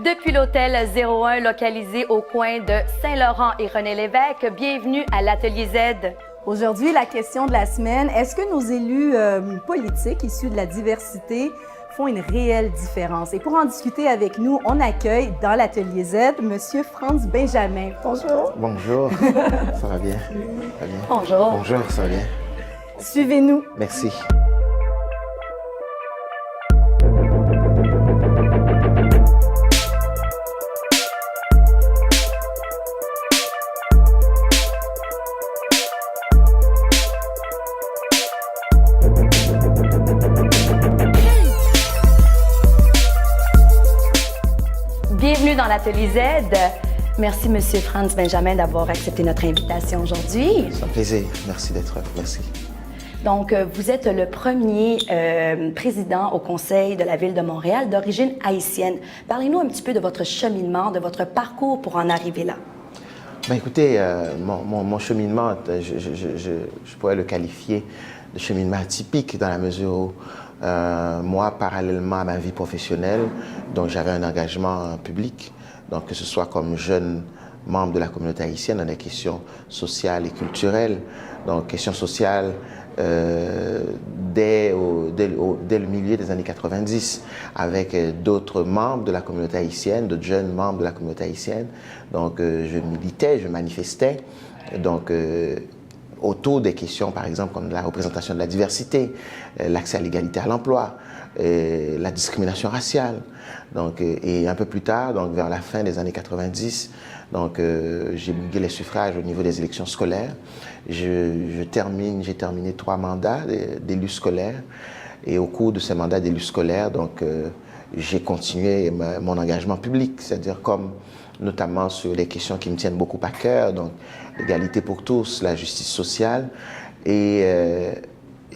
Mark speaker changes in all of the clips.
Speaker 1: Depuis l'hôtel 01 localisé au coin de Saint-Laurent et René-Lévesque, bienvenue à l'Atelier Z.
Speaker 2: Aujourd'hui, la question de la semaine, est-ce que nos élus politiques issus de la diversité font une réelle différence? Et pour en discuter avec nous, on accueille dans l'Atelier Z M. Frantz Benjamin. Bonjour.
Speaker 3: Bonjour, ça va bien? Ça va bien?
Speaker 1: Bonjour.
Speaker 3: Bonjour, ça va bien?
Speaker 2: Suivez-nous.
Speaker 3: Merci.
Speaker 1: Bienvenue dans l'Atelier Z. Merci, M. Frantz Benjamin, d'avoir accepté notre invitation aujourd'hui.
Speaker 3: C'est un plaisir. Merci d'être là. Merci.
Speaker 1: Donc, vous êtes le premier président au Conseil de la Ville de Montréal d'origine haïtienne. Parlez-nous un petit peu de votre cheminement, de votre parcours pour en arriver là.
Speaker 3: Ben, écoutez, mon cheminement, je pourrais le qualifier de cheminement atypique dans la mesure où moi, parallèlement à ma vie professionnelle, donc j'avais un engagement public, donc que ce soit comme jeune membre de la communauté haïtienne dans des questions sociales et culturelles, donc questions sociales dès le milieu des années 90, avec d'autres membres de la communauté haïtienne, d'autres jeunes membres de la communauté haïtienne. Donc je militais, je manifestais, donc autour des questions, par exemple, comme la représentation de la diversité, l'accès à l'égalité à l'emploi, la discrimination raciale. Donc, et un peu plus tard, donc vers la fin des années 90, donc j'ai brigué les suffrages au niveau des élections scolaires. J'ai terminé 3 mandats d'élus scolaires. Et au cours de ces mandats d'élus scolaires, donc j'ai continué mon engagement public, c'est-à-dire comme notamment sur les questions qui me tiennent beaucoup à cœur, donc l'égalité pour tous, la justice sociale. Et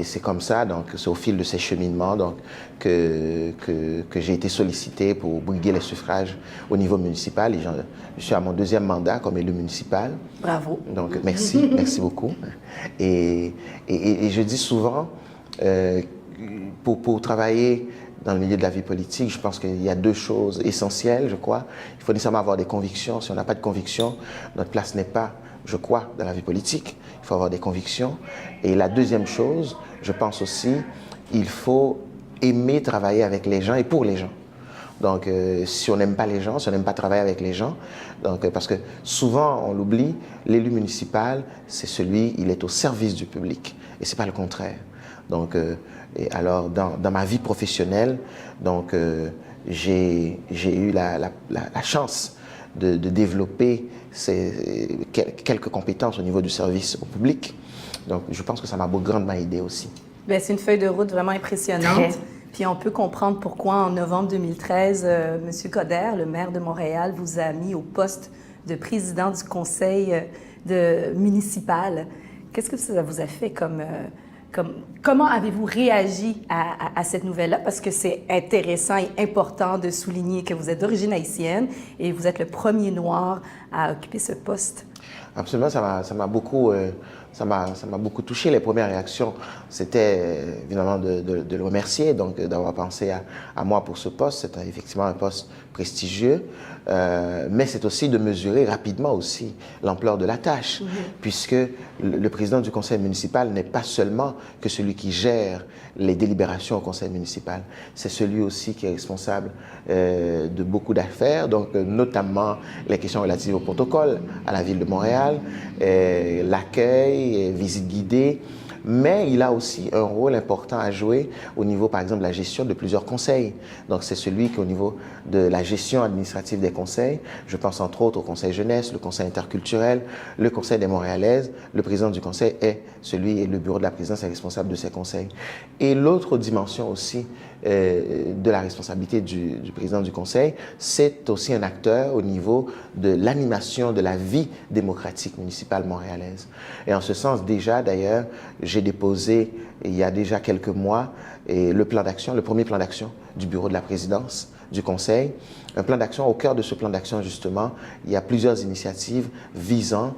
Speaker 3: c'est comme ça, donc c'est au fil de ces cheminements donc, que j'ai été sollicité pour briguer les suffrages au niveau municipal. Et je suis à mon 2e mandat comme élu municipal.
Speaker 1: Bravo.
Speaker 3: Donc merci, merci beaucoup. Et je dis souvent, pour travailler dans le milieu de la vie politique, je pense qu'il y a 2 choses essentielles, je crois. Il faut nécessairement avoir des convictions. Si on n'a pas de convictions, notre place n'est pas, je crois, dans la vie politique. Il faut avoir des convictions. Et la 2e chose, je pense aussi, il faut aimer travailler avec les gens et pour les gens. Donc, si on n'aime pas les gens, si on n'aime pas travailler avec les gens, donc, parce que souvent, on l'oublie, l'élu municipal, c'est celui, il est au service du public. Et ce n'est pas le contraire. Donc, et alors, dans ma vie professionnelle, donc, j'ai eu la chance de développer quelques compétences au niveau du service au public. Donc, je pense que ça m'a grandement aidé aussi.
Speaker 2: Bien, c'est une feuille de route vraiment impressionnante. Puis on peut comprendre pourquoi en novembre 2013, M. Coder, le maire de Montréal, vous a mis au poste de président du conseil municipal. Qu'est-ce que ça vous a fait comment avez-vous réagi à cette nouvelle-là? Parce que c'est intéressant et important de souligner que vous êtes d'origine haïtienne et vous êtes le premier noir à occuper ce poste.
Speaker 3: Absolument, ça m'a beaucoup touché. Les premières réactions, c'était évidemment de le remercier, donc d'avoir pensé à moi pour ce poste. C'est effectivement un poste prestigieux, mais c'est aussi de mesurer rapidement aussi l'ampleur de la tâche, puisque le président du conseil municipal n'est pas seulement que celui qui gère les délibérations au conseil municipal, c'est celui aussi qui est responsable de beaucoup d'affaires, donc notamment les questions relatives au protocole à la ville de Montréal, l'accueil, visite guidée, mais il a aussi un rôle important à jouer au niveau, par exemple, de la gestion de plusieurs conseils. Donc, c'est celui qui, au niveau de la gestion administrative des conseils, je pense entre autres au conseil jeunesse, le conseil interculturel, le conseil des Montréalaises, le président du conseil est celui, et le bureau de la présidence est responsable de ces conseils. Et l'autre dimension aussi de la responsabilité du président du conseil, c'est aussi un acteur au niveau de l'animation de la vie démocratique municipale montréalaise. Et en ce sens, déjà, d'ailleurs, j'ai déposé, il y a déjà quelques mois, le plan d'action, le premier plan d'action du bureau de la présidence du Conseil. Un plan d'action, au cœur de ce plan d'action, justement, il y a plusieurs initiatives visant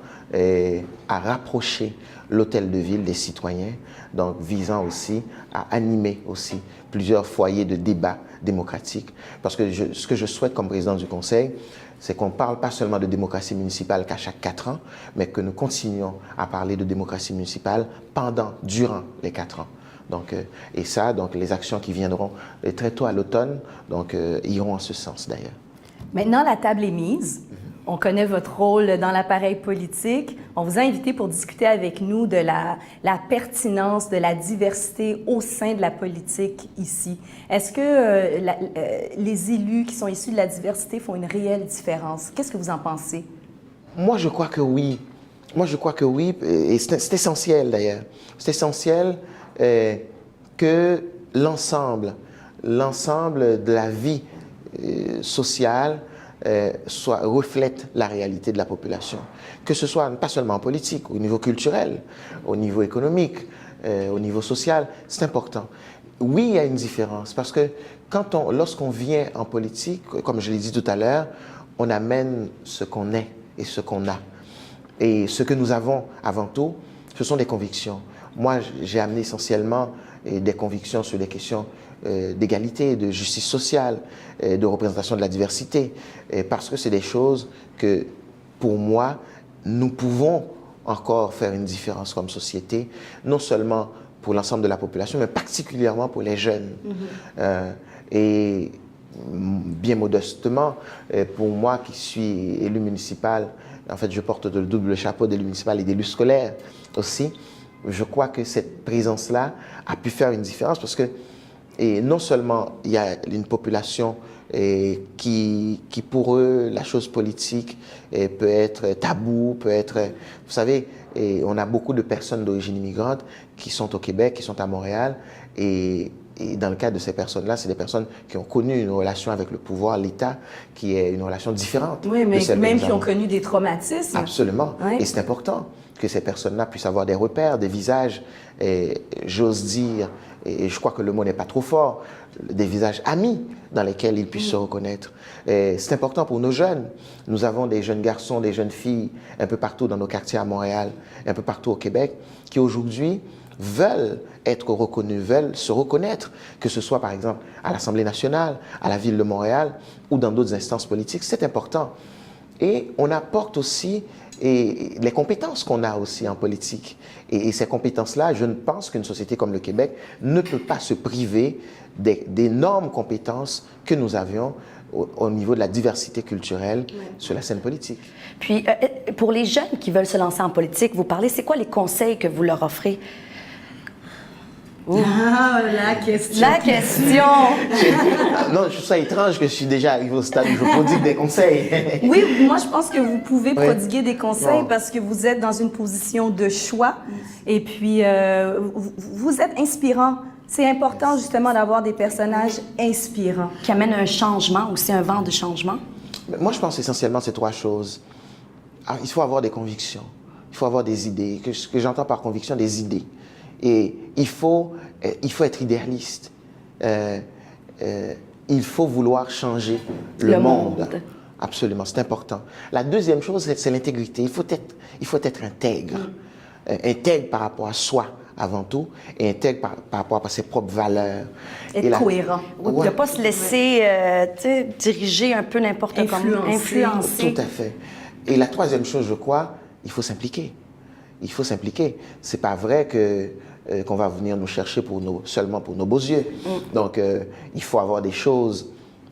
Speaker 3: à rapprocher l'hôtel de ville des citoyens, donc visant aussi à animer aussi plusieurs foyers de débat démocratique. Parce que ce que je souhaite comme président du Conseil, c'est qu'on ne parle pas seulement de démocratie municipale qu'à chaque 4 ans, mais que nous continuions à parler de démocratie municipale durant les 4 ans. Donc, et ça, donc, les actions qui viendront très tôt à l'automne iront en ce sens d'ailleurs.
Speaker 2: Maintenant, la table est mise. On connaît votre rôle dans l'appareil politique. On vous a invité pour discuter avec nous de la pertinence de la diversité au sein de la politique ici. Est-ce que les élus qui sont issus de la diversité font une réelle différence? Qu'est-ce que vous en pensez?
Speaker 3: Moi, je crois que oui. Moi, je crois que oui, et c'est essentiel d'ailleurs. C'est essentiel que l'ensemble de la vie sociale reflète la réalité de la population. Que ce soit pas seulement en politique, au niveau culturel, au niveau économique, au niveau social, c'est important. Oui, il y a une différence parce que lorsqu'on vient en politique, comme je l'ai dit tout à l'heure, on amène ce qu'on est et ce qu'on a. Et ce que nous avons avant tout, ce sont des convictions. Moi, j'ai amené essentiellement des convictions sur des questions d'égalité, de justice sociale, de représentation de la diversité, parce que c'est des choses que, pour moi, nous pouvons encore faire une différence comme société, non seulement pour l'ensemble de la population, mais particulièrement pour les jeunes. Et bien modestement, pour moi qui suis élu municipal, en fait, je porte le double chapeau d'élu municipal et d'élu scolaire aussi. Je crois que cette présence-là a pu faire une différence parce que non seulement il y a une population qui pour eux, la chose politique peut être tabou, peut être... Vous savez, on a beaucoup de personnes d'origine immigrante qui sont au Québec, qui sont à Montréal et dans le cas de ces personnes-là, c'est des personnes qui ont connu une relation avec le pouvoir, l'État, qui est une relation différente.
Speaker 2: Oui, mais même qui ont connu des traumatismes.
Speaker 3: Absolument.
Speaker 2: Oui.
Speaker 3: Et c'est important que ces personnes-là puissent avoir des repères, des visages, j'ose dire, et je crois que le mot n'est pas trop fort, des visages amis dans lesquels ils puissent se reconnaître. C'est important pour nos jeunes. Nous avons des jeunes garçons, des jeunes filles un peu partout dans nos quartiers à Montréal, un peu partout au Québec, qui aujourd'hui veulent être reconnus, veulent se reconnaître, que ce soit par exemple à l'Assemblée nationale, à la Ville de Montréal ou dans d'autres instances politiques. C'est important. Et on apporte aussi les compétences qu'on a aussi en politique. Et ces compétences-là, je ne pense qu'une société comme le Québec ne peut pas se priver d'énormes compétences que nous avions au niveau de la diversité culturelle sur la scène politique.
Speaker 1: Puis, pour les jeunes qui veulent se lancer en politique, vous parlez, c'est quoi les conseils que vous leur offrez?
Speaker 2: Ah, la question!
Speaker 1: La question!
Speaker 3: Non, je trouve ça étrange que je suis déjà arrivé au stade où je prodigue des conseils.
Speaker 2: Oui, moi, je pense que vous pouvez prodiguer des conseils parce que vous êtes dans une position de choix et puis vous êtes inspirant. C'est important, justement, d'avoir des personnages inspirants.
Speaker 1: Qui amènent un changement, aussi un vent de changement?
Speaker 3: Moi, je pense essentiellement ces 3 choses. Alors, il faut avoir des convictions, il faut avoir des idées. Ce que j'entends par conviction, des idées. Et il faut être idéaliste. Il faut vouloir changer le monde. Absolument, c'est important. La deuxième chose, c'est l'intégrité. Il faut être intègre. Intègre par rapport à soi, avant tout, et intègre par rapport à ses propres valeurs.
Speaker 2: Être cohérent.
Speaker 1: Oui, de ne pas se laisser diriger un peu n'importe comment. Influencer.
Speaker 3: Tout à fait. Et la troisième chose, je crois, il faut s'impliquer. Il faut s'impliquer. C'est pas vrai qu'on va venir nous chercher seulement pour nos beaux yeux. Donc, il faut avoir des choses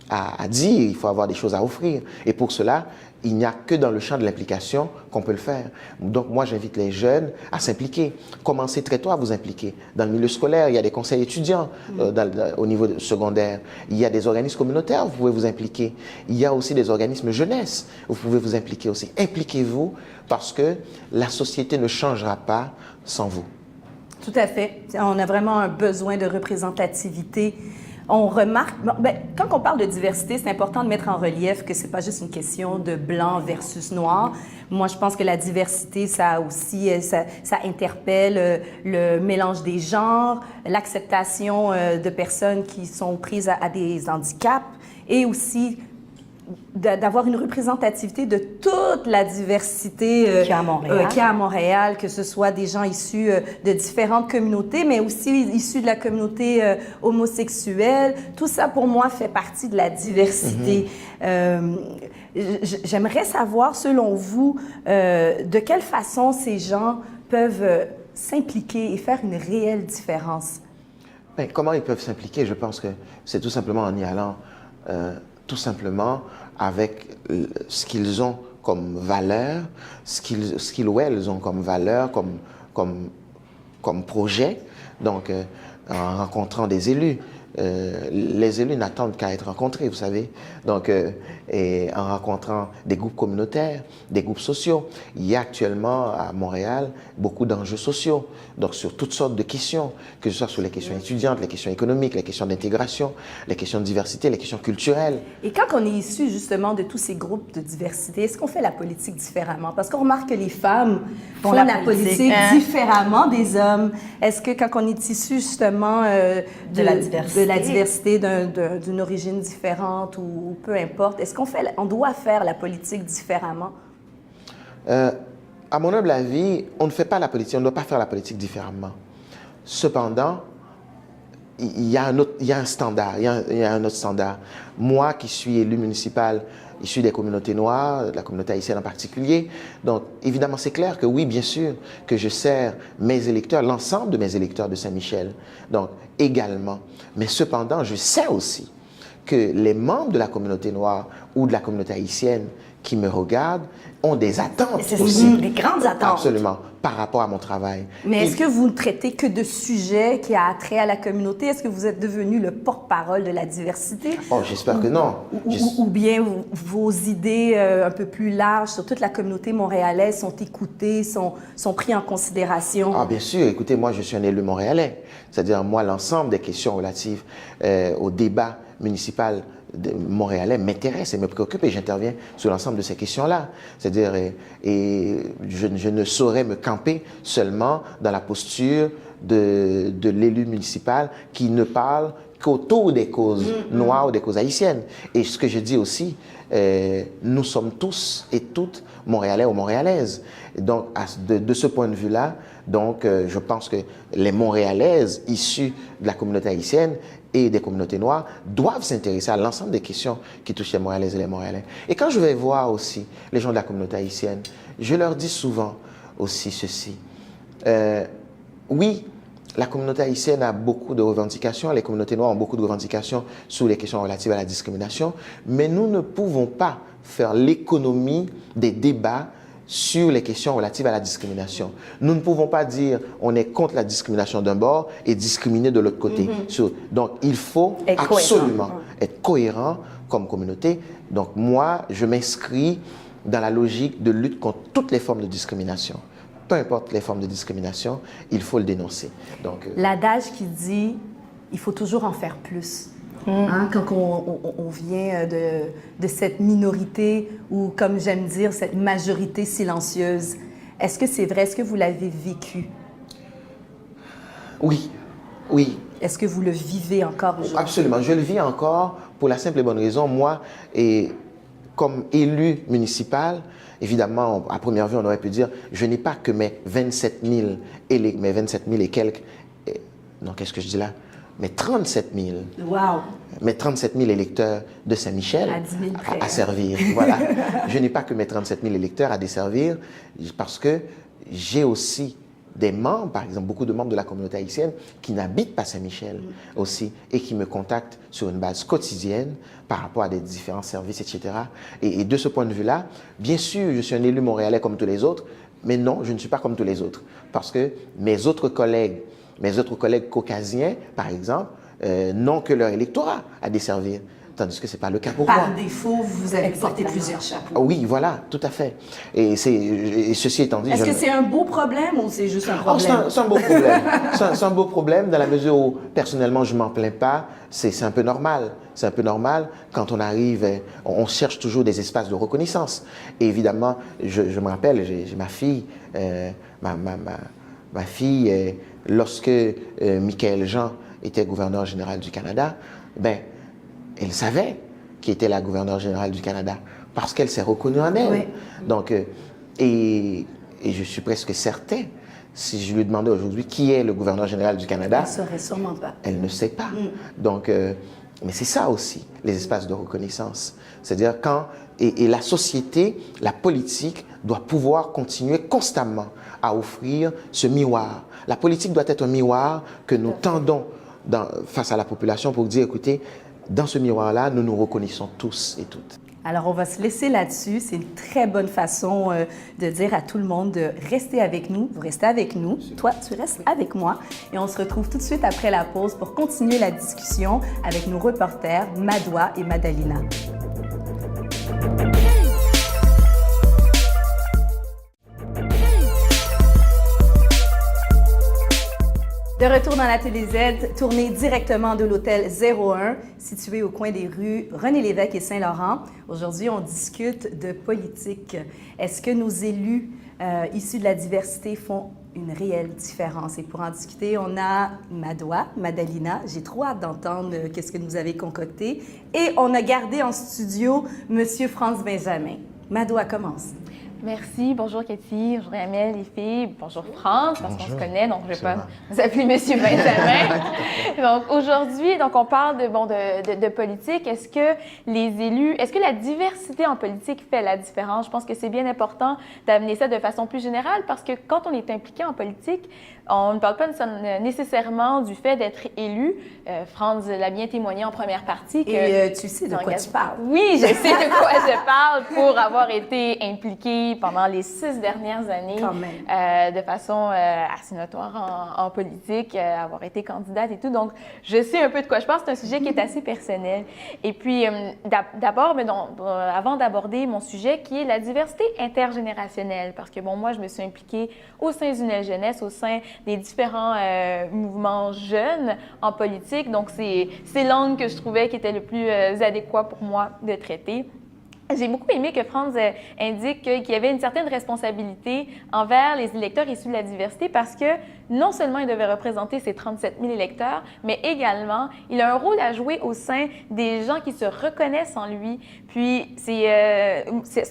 Speaker 3: à dire, il faut avoir des choses à offrir. Et pour cela, il n'y a que dans le champ de l'implication qu'on peut le faire. Donc, moi, j'invite les jeunes à s'impliquer. Commencez très tôt à vous impliquer. Dans le milieu scolaire, il y a des conseils étudiants au niveau secondaire. Il y a des organismes communautaires, vous pouvez vous impliquer. Il y a aussi des organismes jeunesse, vous pouvez vous impliquer aussi. Impliquez-vous parce que la société ne changera pas sans vous.
Speaker 2: Tout à fait. On a vraiment un besoin de représentativité. On remarque, quand on parle de diversité, c'est important de mettre en relief que c'est pas juste une question de blanc versus noir. Moi, je pense que la diversité, ça aussi, ça interpelle le mélange des genres, l'acceptation de personnes qui sont prises à des handicaps. et aussi d'avoir une représentativité de toute la diversité
Speaker 1: qu'il y a à Montréal,
Speaker 2: que ce soit des gens issus de différentes communautés, mais aussi issus de la communauté homosexuelle. Tout ça, pour moi, fait partie de la diversité. J'aimerais savoir, selon vous, de quelle façon ces gens peuvent s'impliquer et faire une réelle différence.
Speaker 3: Ben, comment ils peuvent s'impliquer? Je pense que c'est tout simplement en y allant tout simplement avec ce qu'ils ont comme valeur, ce qu'ils ou elles ont comme valeur, comme projet. Donc, en rencontrant des élus. Les élus n'attendent qu'à être rencontrés, vous savez. Donc, et en rencontrant des groupes communautaires, des groupes sociaux. Il y a actuellement à Montréal beaucoup d'enjeux sociaux, donc sur toutes sortes de questions, que ce soit sur les questions étudiantes, les questions économiques, les questions d'intégration, les questions de diversité, les questions culturelles.
Speaker 2: Et quand on est issu justement de tous ces groupes de diversité, est-ce qu'on fait la politique différemment? Parce qu'on remarque que les femmes font la politique différemment des hommes. Est-ce que quand on est issu justement de la diversité d'une origine différente ou peu importe, est-ce qu'on doit faire la politique différemment?
Speaker 3: À mon humble avis, on ne fait pas la politique, on ne doit pas faire la politique différemment. Cependant, il y a un standard, il y a un autre standard. Moi qui suis élu municipal, issu des communautés noires, de la communauté haïtienne en particulier, donc évidemment c'est clair que oui, bien sûr, que je sers mes électeurs, l'ensemble de mes électeurs de Saint-Michel, donc également. Mais cependant, je sais aussi que les membres de la communauté noire ou de la communauté haïtienne qui me regardent ont des attentes aussi.
Speaker 1: Des grandes attentes.
Speaker 3: Absolument, par rapport à mon travail.
Speaker 2: Mais est-ce que vous ne traitez que de sujets qui a trait à la communauté? Est-ce que vous êtes devenu le porte-parole de la diversité?
Speaker 3: Oh, j'espère que non.
Speaker 2: Ou bien vos idées un peu plus larges sur toute la communauté montréalaise sont écoutées, sont prises en considération?
Speaker 3: Ah, bien sûr. Écoutez, moi, je suis un élu montréalais. C'est-à-dire, moi, l'ensemble des questions relatives au débat municipal montréalais m'intéresse et me préoccupe et j'interviens sur l'ensemble de ces questions-là. C'est-à-dire, je ne saurais me camper seulement dans la posture de l'élu municipal qui ne parle qu'autour des causes noires ou des causes haïtiennes. Et ce que je dis aussi, nous sommes tous et toutes Montréalais ou Montréalaises. Et donc, de ce point de vue-là, donc, je pense que les Montréalaises issues de la communauté haïtienne et des communautés noires doivent s'intéresser à l'ensemble des questions qui touchent les Montréalaises et les Montréalais. Et quand je vais voir aussi les gens de la communauté haïtienne, je leur dis souvent aussi ceci. Oui, la communauté haïtienne a beaucoup de revendications, les communautés noires ont beaucoup de revendications sur les questions relatives à la discrimination, mais nous ne pouvons pas faire l'économie des débats sur les questions relatives à la discrimination. Nous ne pouvons pas dire on est contre la discrimination d'un bord et discriminer de l'autre côté. Donc, il faut absolument être cohérent comme communauté. Donc, moi, je m'inscris dans la logique de lutte contre toutes les formes de discrimination. Peu importe les formes de discrimination, il faut le dénoncer. Donc,
Speaker 2: l'adage qui dit il faut toujours en faire plus. Hein, quand on vient de cette minorité ou, comme j'aime dire, cette majorité silencieuse, est-ce que c'est vrai? Est-ce que vous l'avez vécu?
Speaker 3: Oui, oui.
Speaker 2: Est-ce que vous le vivez encore aujourd'hui?
Speaker 3: Absolument, je le vis encore pour la simple et bonne raison. Moi, et comme élu municipal, évidemment, à première vue, on aurait pu dire, je n'ai pas que mes 27 000 et quelques, non, qu'est-ce que je dis là? Mes 37 000, mes 37 000 électeurs de Saint-Michel à servir. Voilà. Je n'ai pas que mes 37 000 électeurs à desservir parce que j'ai aussi des membres, par exemple, beaucoup de membres de la communauté haïtienne qui n'habitent pas Saint-Michel aussi et qui me contactent sur une base quotidienne par rapport à des différents services, etc. Et de ce point de vue-là, bien sûr, je suis un élu montréalais comme tous les autres, mais non, je ne suis pas comme tous les autres parce que mes autres collègues caucasiens, par exemple, n'ont que leur électorat à desservir, tandis que ce n'est pas le cas pour moi.
Speaker 2: Par défaut, vous avez porté plusieurs chapeaux.
Speaker 3: Oui, voilà, tout à fait. Et ceci étant dit...
Speaker 2: Est-ce que c'est un beau problème ou c'est juste un problème?
Speaker 3: C'est un beau problème. C'est un beau problème dans la mesure où, personnellement, je ne m'en plains pas. C'est un peu normal. C'est un peu normal. Quand on arrive, on cherche toujours des espaces de reconnaissance. Et évidemment, je me rappelle, j'ai ma fille, ma fille, lorsque Michaël Jean était gouverneur général du Canada, ben, elle savait qui était la gouverneure générale du Canada, parce qu'elle s'est reconnue en elle.
Speaker 2: Oui.
Speaker 3: Donc, et je suis presque certain, si je lui demandais aujourd'hui qui est le gouverneur général du Canada,
Speaker 2: Elle ne saurait sûrement pas.
Speaker 3: elle ne sait pas. Donc, mais c'est ça aussi, les espaces de reconnaissance. C'est-à-dire quand, et la société, la politique doit pouvoir continuer constamment à offrir ce miroir. La politique doit être un miroir que nous tendons face à la population pour dire, écoutez, dans ce miroir-là, nous nous reconnaissons tous et toutes.
Speaker 2: Alors, on va se laisser là-dessus. C'est une très bonne façon de dire à tout le monde de rester avec nous. Vous restez avec nous. Toi, tu restes avec moi. Et on se retrouve tout de suite après la pause pour continuer la discussion avec nos reporters Madoua et Madalina. De retour dans l'Atelier Z, tourné directement de l'hôtel 01, situé au coin des rues René-Lévesque et Saint-Laurent. Aujourd'hui, on discute de politique. Est-ce que nos élus issus de la diversité font une réelle différence? Et pour en discuter, on a Madoua, Madalina. J'ai trop hâte d'entendre qu'est-ce que vous avez concocté. Et on a gardé en studio Monsieur Franz Benjamin. Madoua, commence.
Speaker 4: Merci. Bonjour Cathy, bonjour Amel, les filles, bonjour France, parce qu'on se connaît, donc je ne vais pas vous appeler Monsieur Benjamin. Donc aujourd'hui, on parle de politique. Est-ce que les élus, est-ce que la diversité en politique fait la différence? Je pense que c'est bien important d'amener ça de façon plus générale parce que quand on est impliqué en politique, on ne parle pas nécessairement du fait d'être élu. Franz l'a bien témoigné en première partie.
Speaker 2: Et tu sais de quoi tu parles.
Speaker 4: Oui, je sais de quoi je parle pour avoir été impliquée pendant les 6 dernières années de façon assez notoire en politique, avoir été candidate et tout. Donc, je sais un peu de quoi je parle. C'est un sujet qui est assez personnel. Et puis, d'abord, avant d'aborder mon sujet, qui est la diversité intergénérationnelle, parce que, moi, je me suis impliquée au sein d'Unel Jeunesse, au sein des différents mouvements jeunes en politique. Donc, c'est l'angle que je trouvais qui était le plus adéquat pour moi de traiter. J'ai beaucoup aimé que Franz indique qu'il y avait une certaine responsabilité envers les électeurs issus de la diversité parce que non seulement il devait représenter ses 37 000 électeurs, mais également il a un rôle à jouer au sein des gens qui se reconnaissent en lui. Puis c'est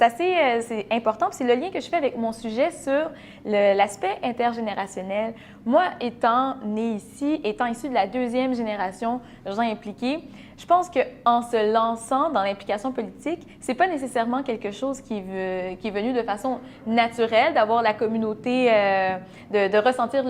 Speaker 4: assez important, puis c'est le lien que je fais avec mon sujet sur l'aspect intergénérationnel. Moi, étant née ici, étant issue de la 2e génération de gens impliqués, je pense qu'en se lançant dans l'implication politique, c'est pas nécessairement quelque chose qui est venu de façon naturelle, d'avoir la communauté, de ressentir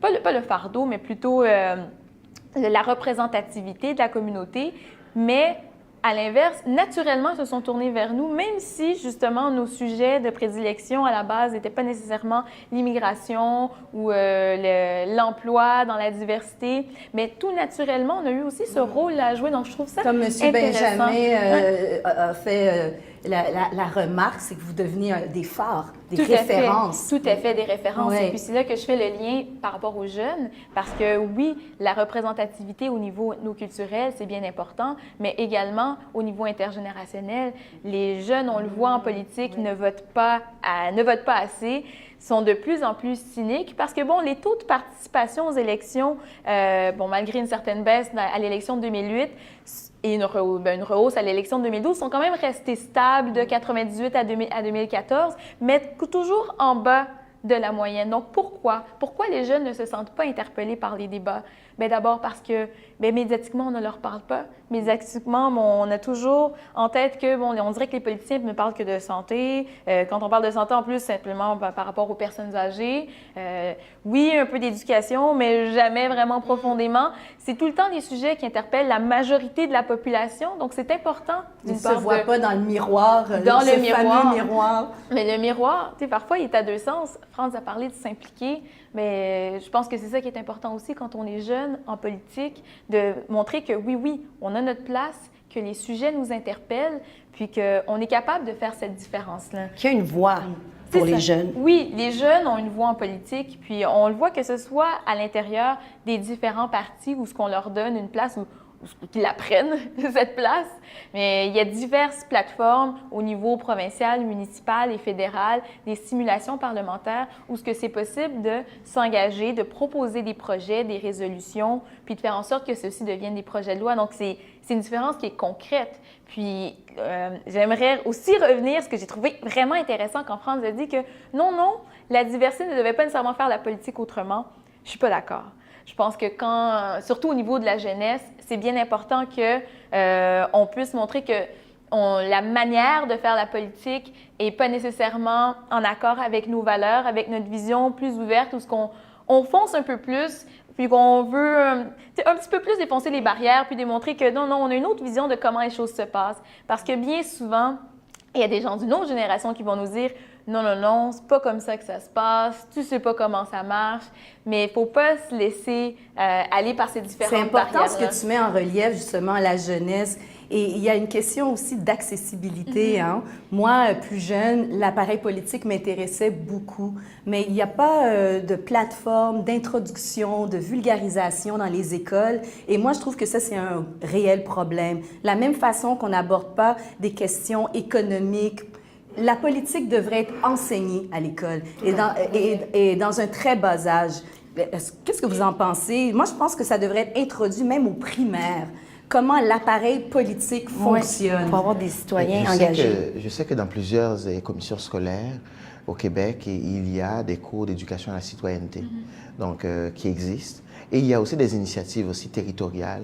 Speaker 4: pas le fardeau, mais plutôt la représentativité de la communauté. Mais à l'inverse, naturellement, ils se sont tournés vers nous, même si, justement, nos sujets de prédilection à la base n'étaient pas nécessairement l'immigration ou l'emploi dans la diversité, mais tout naturellement, on a eu aussi ce rôle à jouer. Donc, je trouve ça intéressant.
Speaker 2: Comme M. Benjamin a fait la remarque, c'est que vous devenez des phares, des références.
Speaker 4: Tout à fait, des références.
Speaker 2: Ouais.
Speaker 4: Et puis, c'est là que je fais le lien par rapport aux jeunes, parce que oui, la représentativité au niveau culturel, c'est bien important, mais également au niveau intergénérationnel. Les jeunes, on le voit en politique, ne votent pas assez, sont de plus en plus cyniques parce que, les taux de participation aux élections, malgré une certaine baisse à l'élection de 2008 et une rehausse à l'élection de 2012, sont quand même restés stables de 98 à 2014, mais toujours en bas de la moyenne. Donc, pourquoi? Pourquoi les jeunes ne se sentent pas interpellés par les débats? D'abord parce que médiatiquement, on ne leur parle pas. Médiatiquement, on a toujours en tête que, on dirait que les politiciens ne parlent que de santé. Quand on parle de santé, en plus, simplement par rapport aux personnes âgées. Oui, un peu d'éducation, mais jamais vraiment profondément. C'est tout le temps des sujets qui interpellent la majorité de la population. Donc, c'est important.
Speaker 2: Ils ne se voient pas dans le miroir, fameux miroir.
Speaker 4: Mais le miroir, parfois, il est à deux sens. Franz a parlé de s'impliquer, mais je pense que c'est ça qui est important aussi quand on est jeune en politique, de montrer que oui, on a notre place, que les sujets nous interpellent, puis qu'on est capable de faire cette différence-là.
Speaker 1: Qu'il y a une voix pour les jeunes.
Speaker 4: Oui, les jeunes ont une voix en politique, puis on le voit que ce soit à l'intérieur des différents partis où ce qu'on leur donne une place, ou qu'ils la prennent, cette place. Mais il y a diverses plateformes au niveau provincial, municipal et fédéral, des simulations parlementaires où ce que c'est possible de s'engager, de proposer des projets, des résolutions, puis de faire en sorte que ceux-ci deviennent des projets de loi. Donc, c'est c'est une différence qui est concrète. Puis, j'aimerais aussi revenir, ce que j'ai trouvé vraiment intéressant quand France a dit que non, la diversité ne devait pas nécessairement faire la politique autrement. Je suis pas d'accord. Je pense que surtout au niveau de la jeunesse, c'est bien important que on puisse montrer que la manière de faire la politique n'est pas nécessairement en accord avec nos valeurs, avec notre vision plus ouverte, où on fonce un peu plus, puis qu'on veut un petit peu plus défoncer les barrières, puis démontrer que non, on a une autre vision de comment les choses se passent. Parce que bien souvent, il y a des gens d'une autre génération qui vont nous dire non, c'est pas comme ça que ça se passe, tu sais pas comment ça marche, mais il faut pas se laisser aller par ces différentes barrières.
Speaker 2: C'est important ce que tu mets en relief, justement, la jeunesse. Et il y a une question aussi d'accessibilité. Hein? Moi, plus jeune, l'appareil politique m'intéressait beaucoup, mais il n'y a pas de plateforme d'introduction, de vulgarisation dans les écoles. Et moi, je trouve que ça, c'est un réel problème. La même façon qu'on n'aborde pas des questions économiques, la politique devrait être enseignée à l'école et dans un très bas âge. Qu'est-ce que vous en pensez? Moi, je pense que ça devrait être introduit même au primaire. Comment l'appareil politique fonctionne.
Speaker 1: Pour avoir des citoyens engagés.
Speaker 3: Je sais que dans plusieurs commissions scolaires au Québec, il y a des cours d'éducation à la citoyenneté donc, qui existent. Et il y a aussi des initiatives aussi territoriales,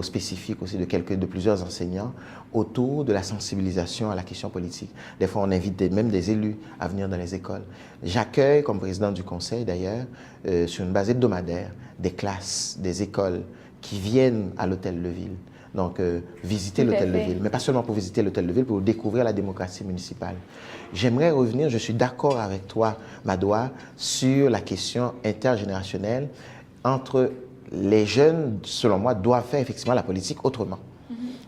Speaker 3: spécifiques aussi de plusieurs enseignants autour de la sensibilisation à la question politique. Des fois, on invite même des élus à venir dans les écoles. J'accueille, comme président du conseil d'ailleurs, sur une base hebdomadaire, des classes, des écoles qui viennent à l'Hôtel de Ville. Donc, visiter l'Hôtel de Ville, mais pas seulement pour visiter l'Hôtel de Ville, pour découvrir la démocratie municipale. J'aimerais revenir, je suis d'accord avec toi, Madoua, sur la question intergénérationnelle entre les jeunes, selon moi, doivent faire effectivement la politique autrement.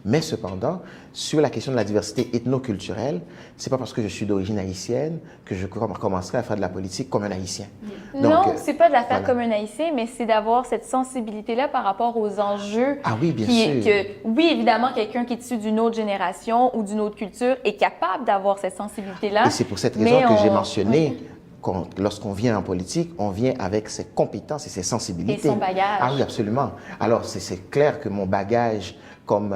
Speaker 3: Mais cependant, sur la question de la diversité ethnoculturelle, c'est pas parce que je suis d'origine haïtienne que je commencerai à faire de la politique comme un haïtien.
Speaker 4: Non, c'est pas de la faire comme un haïtien, mais c'est d'avoir cette sensibilité-là par rapport aux enjeux.
Speaker 3: Ah oui, bien sûr.
Speaker 4: Oui, évidemment, quelqu'un qui est issu d'une autre génération ou d'une autre culture est capable d'avoir cette sensibilité-là.
Speaker 3: Et c'est pour cette raison que j'ai mentionné lorsqu'on vient en politique, on vient avec ses compétences et ses sensibilités.
Speaker 4: Et son bagage.
Speaker 3: Ah oui, absolument. Alors, c'est clair que mon bagage comme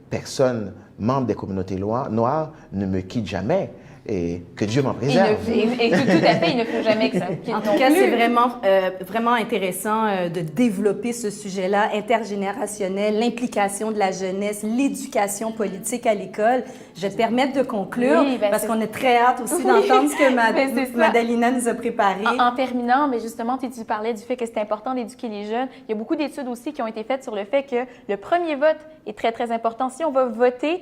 Speaker 3: personne membre des communautés noires ne me quitte jamais. Et que Dieu m'en préserve.
Speaker 4: Et tout à fait, il ne faut jamais que ça quitte.
Speaker 2: En tout cas, c'est vraiment intéressant de développer ce sujet-là intergénérationnel, l'implication de la jeunesse, l'éducation politique à l'école. Je vais te permettre de conclure, parce qu'on est très hâte aussi d'entendre ce que Madalina nous a préparé.
Speaker 4: En terminant, mais justement, tu parlais du fait que c'est important d'éduquer les jeunes. Il y a beaucoup d'études aussi qui ont été faites sur le fait que le premier vote est très, très important. Si on va voter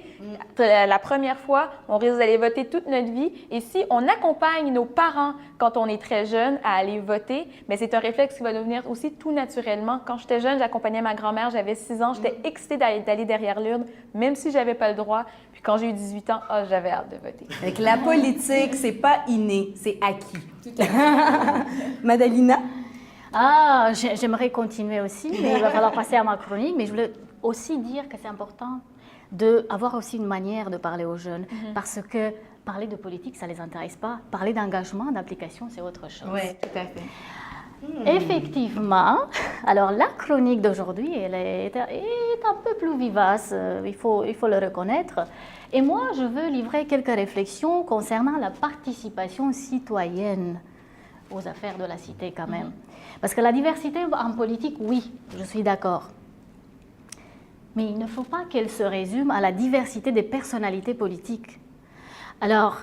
Speaker 4: la première fois, on risque d'aller voter toute notre vie. Et si on accompagne nos parents quand on est très jeune à aller voter, bien, c'est un réflexe qui va devenir aussi tout naturellement. Quand j'étais jeune, j'accompagnais ma grand-mère, j'avais 6 ans, j'étais excitée d'aller derrière l'urne, même si je n'avais pas le droit. Puis quand j'ai eu 18 ans, j'avais hâte de voter.
Speaker 2: Avec la politique, c'est pas inné, c'est acquis. Madalina?
Speaker 5: J'aimerais continuer aussi, mais il va falloir passer à ma chronique. Mais je voulais aussi dire que c'est important d'avoir aussi une manière de parler aux jeunes, parce que parler de politique, ça ne les intéresse pas. Parler d'engagement, d'application, c'est autre chose.
Speaker 4: Oui, tout à fait.
Speaker 5: Effectivement. Alors, la chronique d'aujourd'hui, elle est un peu plus vivace, il faut le reconnaître. Et moi, je veux livrer quelques réflexions concernant la participation citoyenne aux affaires de la cité quand même. Parce que la diversité en politique, oui, je suis d'accord. Mais il ne faut pas qu'elle se résume à la diversité des personnalités politiques. Alors,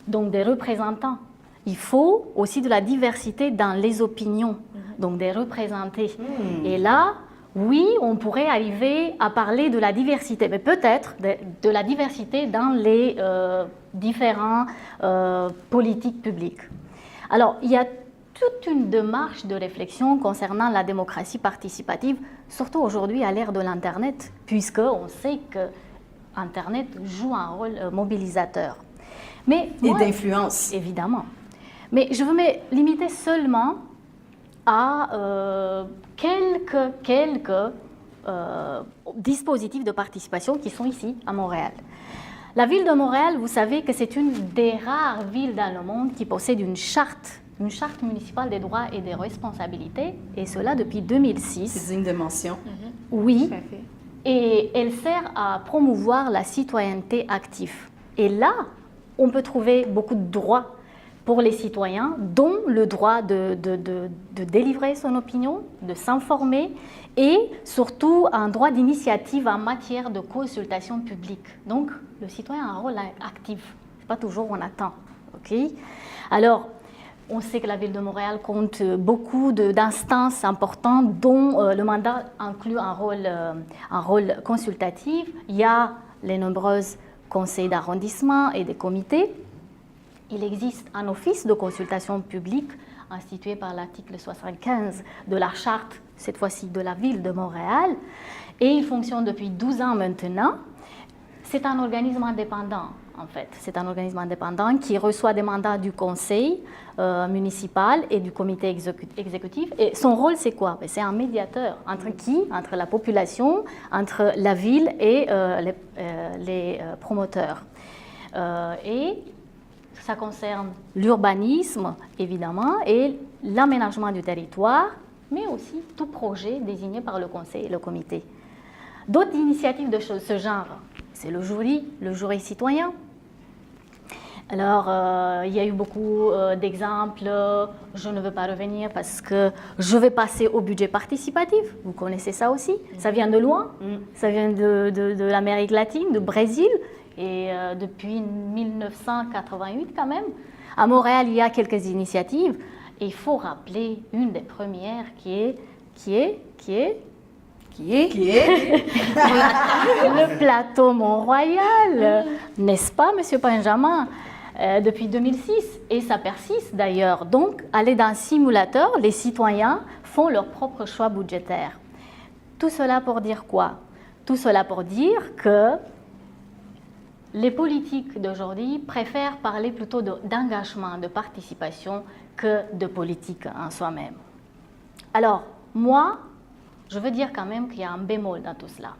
Speaker 5: donc des représentants. Il faut aussi de la diversité dans les opinions, donc des représentés. Et là, oui, on pourrait arriver à parler de la diversité, mais peut-être de la diversité dans les différents politiques publiques. Alors, il y a toute une démarche de réflexion concernant la démocratie participative, surtout aujourd'hui à l'ère de l'Internet, puisqu'on sait que Internet joue un rôle mobilisateur. Et
Speaker 2: d'influence.
Speaker 5: Évidemment. Mais je veux me limiter seulement à quelques dispositifs de participation qui sont ici, à Montréal. La ville de Montréal, vous savez que c'est une des rares villes dans le monde qui possède une charte municipale des droits et des responsabilités, et cela depuis 2006.
Speaker 2: C'est digne de mention.
Speaker 5: Oui. et elle sert à promouvoir la citoyenneté active. Et là, on peut trouver beaucoup de droits pour les citoyens, dont le droit de délivrer son opinion, de s'informer et surtout un droit d'initiative en matière de consultation publique. Donc, le citoyen a un rôle actif. Ce n'est pas toujours on attend. Okay? Alors, on sait que la ville de Montréal compte beaucoup d'instances importantes dont le mandat inclut un rôle consultatif. Il y a les nombreux conseils d'arrondissement et des comités. Il existe un office de consultation publique institué par l'article 75 de la charte, cette fois-ci de la ville de Montréal, et il fonctionne depuis 12 ans maintenant. C'est un organisme indépendant, en fait. C'est un organisme indépendant qui reçoit des mandats du conseil municipal et du comité exécutif. Et son rôle, c'est quoi? C'est un médiateur. Entre qui? Entre la population, entre la ville et les promoteurs. Et ça concerne l'urbanisme, évidemment, et l'aménagement du territoire, mais aussi tout projet désigné par le conseil et le comité. D'autres initiatives de ce genre, c'est le jury citoyen. Alors, il y a eu beaucoup d'exemples. Je ne veux pas revenir parce que je vais passer au budget participatif. Vous connaissez ça aussi. Ça vient de loin. Ça vient de l'Amérique latine, du Brésil. Et depuis 1988 quand même. À Montréal, il y a quelques initiatives. Et il faut rappeler une des premières qui est le plateau Mont-Royal, n'est-ce pas, Monsieur Benjamin? Depuis 2006, et ça persiste d'ailleurs. Donc, aller dans un simulateur, les citoyens font leur propre choix budgétaire. Tout cela pour dire quoi? Tout cela pour dire que les politiques d'aujourd'hui préfèrent parler plutôt d'engagement, de participation, que de politique en soi-même. Alors, moi, je veux dire quand même qu'il y a un bémol dans tout cela.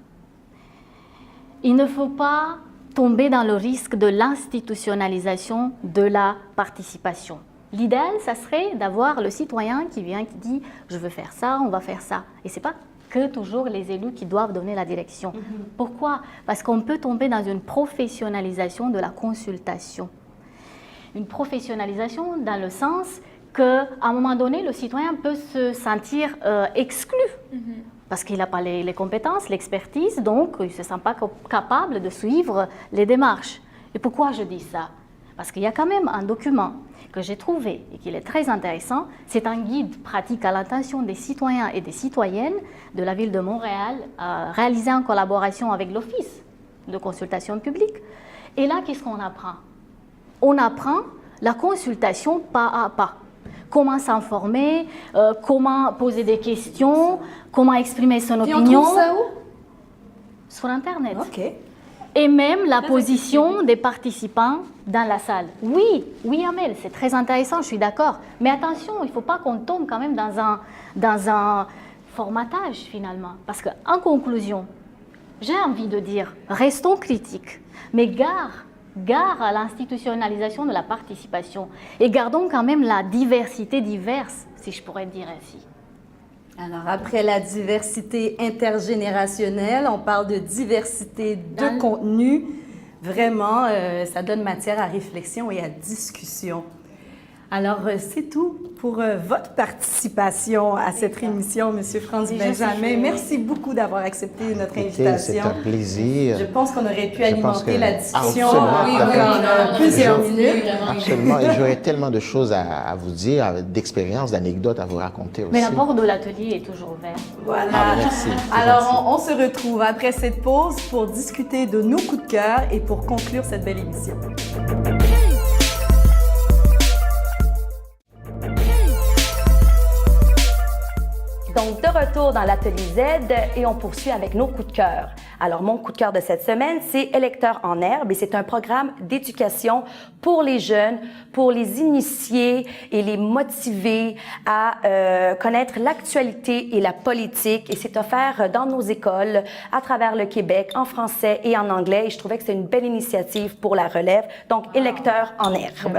Speaker 5: Il ne faut pas tomber dans le risque de l'institutionnalisation de la participation. L'idéal, ça serait d'avoir le citoyen qui vient, qui dit « je veux faire ça, on va faire ça ». Et ce n'est pas que toujours les élus qui doivent donner la direction. Pourquoi? Parce qu'on peut tomber dans une professionnalisation de la consultation. Une professionnalisation dans le sens qu'à un moment donné, le citoyen peut se sentir exclu. Parce qu'il n'a pas les compétences, l'expertise, donc il ne se sent pas capable de suivre les démarches. Et pourquoi je dis ça? Parce qu'il y a quand même un document que j'ai trouvé et qui est très intéressant. C'est un guide pratique à l'intention des citoyens et des citoyennes de la ville de Montréal, réalisé en collaboration avec l'Office de consultation publique. Et là, qu'est-ce qu'on apprend? On apprend la consultation pas à pas. Comment s'informer, comment poser des questions, comment exprimer son opinion.
Speaker 2: On trouve ça où?
Speaker 5: Sur Internet.
Speaker 2: OK.
Speaker 5: Et même la position des participants dans la salle. Oui, Amel, c'est très intéressant, je suis d'accord. Mais attention, il ne faut pas qu'on tombe quand même dans un formatage finalement. Parce qu'en conclusion, j'ai envie de dire, restons critiques, mais gare à l'institutionnalisation de la participation et gardons quand même la diversité diverse, si je pourrais dire ainsi.
Speaker 2: Alors, après la diversité intergénérationnelle, on parle de diversité de contenu. Vraiment, ça donne matière à réflexion et à discussion. Alors, c'est tout pour votre participation à cette émission, M. Franz Benjamin. Merci beaucoup d'avoir accepté notre invitation.
Speaker 3: C'est un plaisir.
Speaker 2: Je pense qu'on aurait pu alimenter la discussion
Speaker 3: en
Speaker 2: plusieurs minutes.
Speaker 3: Absolument, et j'aurais tellement de choses à vous dire, d'expériences, d'anecdotes à vous raconter aussi.
Speaker 5: Mais la porte de l'atelier est toujours ouverte.
Speaker 2: Voilà.
Speaker 3: Merci.
Speaker 2: Alors, on se retrouve après cette pause pour discuter de nos coups de cœur et pour conclure cette belle émission.
Speaker 1: Donc, de retour dans l'Atelier Z et on poursuit avec nos coups de cœur. Alors, mon coup de cœur de cette semaine, c'est Électeurs en herbe et c'est un programme d'éducation pour les jeunes, pour les initier et les motiver à connaître l'actualité et la politique. Et c'est offert dans nos écoles à travers le Québec, en français et en anglais. Et je trouvais que c'est une belle initiative pour la relève. Donc, Électeurs en herbe.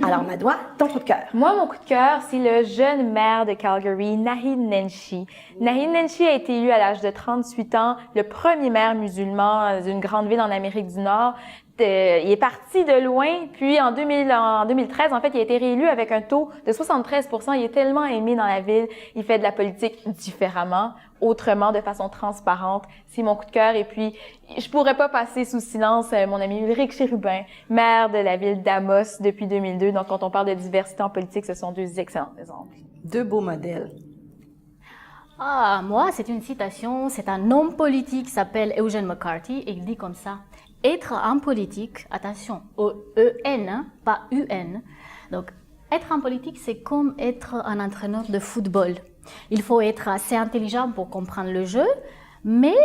Speaker 1: Alors, Madoua, ton coup de cœur.
Speaker 4: Moi, mon coup de cœur, c'est le jeune maire de Calgary, Naheed Nenshi. Naheed Nenshi a été élu à l'âge de 38 ans, le premier maire musulman d'une grande ville en Amérique du Nord. Il est parti de loin, puis en 2013, en fait, il a été réélu avec un taux de 73%. Il est tellement aimé dans la ville. Il fait de la politique différemment, autrement, de façon transparente. C'est mon coup de cœur. Et puis, je pourrais pas passer sous silence mon ami Ulrich Chérubin, maire de la ville d'Amos depuis 2002. Donc, quand on parle de diversité en politique, ce sont deux excellents exemples.
Speaker 2: Deux beaux modèles.
Speaker 5: Ah, moi, c'est une citation. C'est un homme politique qui s'appelle Eugene McCarthy et il dit comme ça. Être en politique, attention, E-N, hein, pas U-N. Donc, être en politique, c'est comme être un entraîneur de football. Il faut être assez intelligent pour comprendre le jeu, mais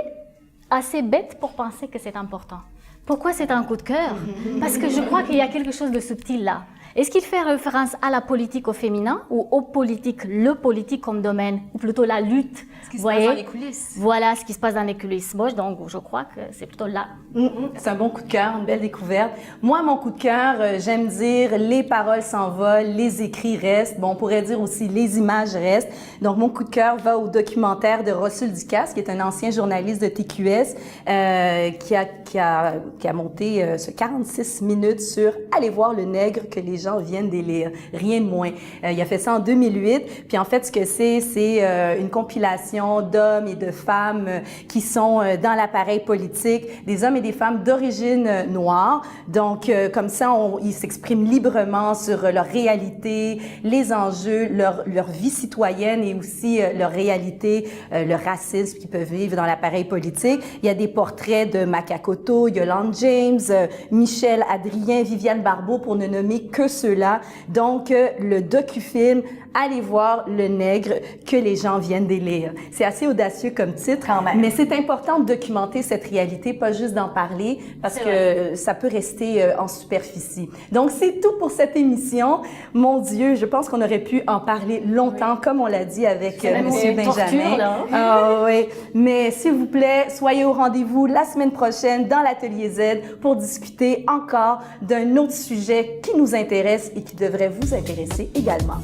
Speaker 5: assez bête pour penser que c'est important. Pourquoi c'est un coup de cœur? Parce que je crois qu'il y a quelque chose de subtil là. Est-ce qu'il fait référence à la politique au féminin ou au politique, le politique comme domaine, ou plutôt la lutte?
Speaker 2: Ce qui se passe dans les coulisses.
Speaker 5: Voilà ce qui se passe dans les coulisses. Moi, donc, je crois que c'est plutôt là.
Speaker 2: C'est un bon coup de cœur, une belle découverte. Moi, mon coup de cœur, j'aime dire les paroles s'envolent, les écrits restent. Bon, on pourrait dire aussi les images restent. Donc, mon coup de cœur va au documentaire de Russell Ducasse, qui est un ancien journaliste de TQS, qui a monté ce 46 minutes sur « Allez voir le nègre que les gens viennent d'élire ». Rien de moins. Il a fait ça en 2008. Puis en fait, ce que c'est une compilation d'hommes et de femmes qui sont dans l'appareil politique, des hommes et des femmes d'origine noire. Donc, comme ça, ils s'expriment librement sur leur réalité, les enjeux, leur vie citoyenne et aussi leur réalité, le racisme qu'ils peuvent vivre dans l'appareil politique. Il y a des portraits de Makakoto, Yolande James, Michel Adrien, Viviane Barbeau, pour ne nommer que ceux-là. Donc, le docu-film « Allez voir le nègre que les gens viennent d'élire ». C'est assez audacieux comme titre, mais c'est important de documenter cette réalité, pas juste d'en parler, parce que ça peut rester en superficie. Donc, c'est tout pour cette émission. Mon Dieu, je pense qu'on aurait pu en parler longtemps, comme on l'a dit avec Monsieur Benjamin. Ah oui, mais s'il vous plaît, soyez au rendez-vous la semaine prochaine dans l'Atelier Z pour discuter encore d'un autre sujet qui nous intéresse et qui devrait vous intéresser également.